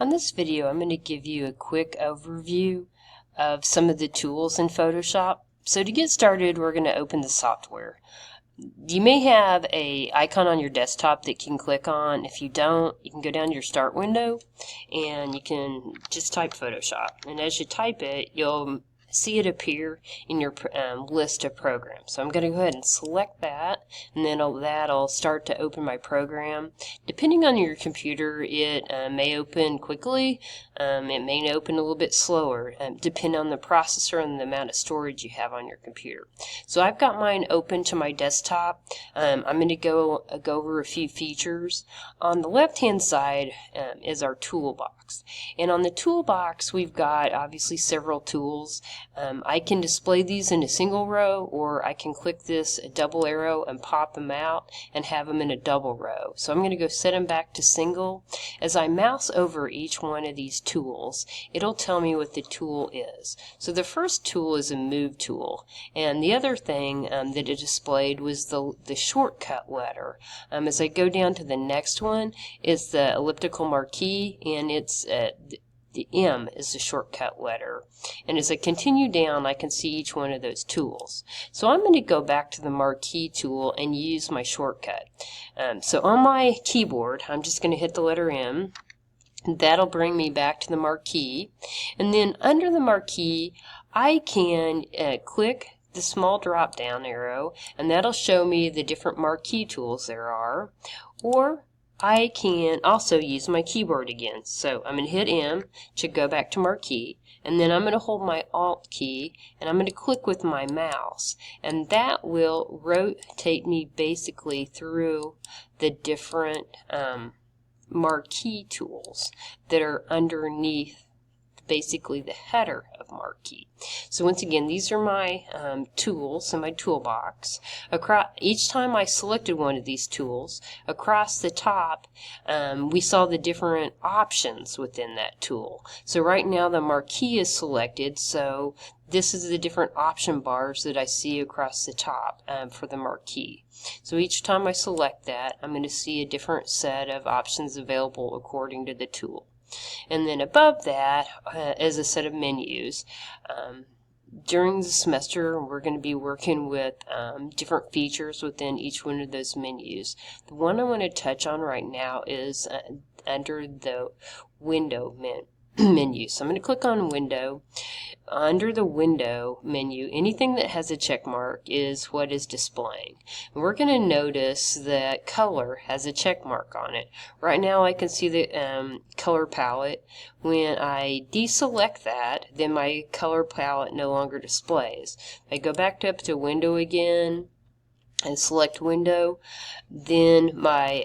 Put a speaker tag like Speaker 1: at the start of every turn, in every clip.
Speaker 1: On this video, I'm going to give you a quick overview of some of the tools in Photoshop. So to get started, we're going to open the software. You may have an icon on your desktop that you can click on. If you don't, you can go down to your Start window and you can just type Photoshop. And as you type it, you'll see it appear in your list of programs. So I'm going to go ahead and select that, and then that'll start to open my program. Depending on your computer, it may open quickly, it may open a little bit slower, depending on the processor and the amount of storage you have on your computer. So I've got mine open to my desktop. I'm going to go over a few features. On the left hand side is our toolbox, and on the toolbox we've got obviously several tools. I can display these in a single row, or I can click this double arrow and pop them out and have them in a double row. So I'm going to go set them back to single. As I mouse over each one of these tools, it'll tell me what the tool is. So the first tool is a move tool, and the other thing that it displayed was the shortcut letter. As I go down to the next one is the elliptical marquee, and it's the M is the shortcut letter. And as I continue down, I can see each one of those tools. So I'm going to go back to the marquee tool and use my shortcut. So on my keyboard, I'm just going to hit the letter M. That'll bring me back to the marquee. And then under the marquee, I can click the small drop down arrow, and that'll show me the different marquee tools there are. Or I can also use my keyboard again. So I'm going to hit M to go back to marquee, and then I'm going to hold my Alt key and I'm going to click with my mouse, and that will rotate me basically through the different marquee tools that are underneath basically the header of marquee. So once again, these are my tools in my toolbox. Each time I selected one of these tools, across the top we saw the different options within that tool. So right now the marquee is selected, so this is the different option bars that I see across the top for the marquee. So each time I select that, I'm going to see a different set of options available according to the tool. And then above that is a set of menus. During the semester, we're going to be working with different features within each one of those menus. The one I want to touch on right now is under the window menu. So I'm going to click on window. Under the window menu, anything that has a check mark is what is displaying. And we're going to notice that color has a check mark on it. Right now I can see the color palette. When I deselect that, then my color palette no longer displays. If I go back up to window again and select window, then my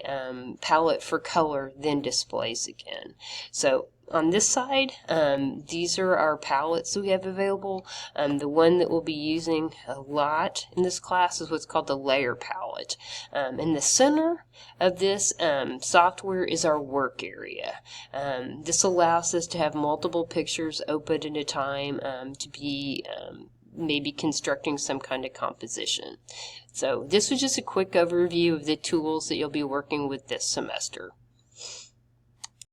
Speaker 1: palette for color then displays again. So on this side, these are our palettes that we have available. The one that we'll be using a lot in this class is what's called the layer palette. In the center of this software is our work area. This allows us to have multiple pictures open at a time to be maybe constructing some kind of composition. So this was just a quick overview of the tools that you'll be working with this semester.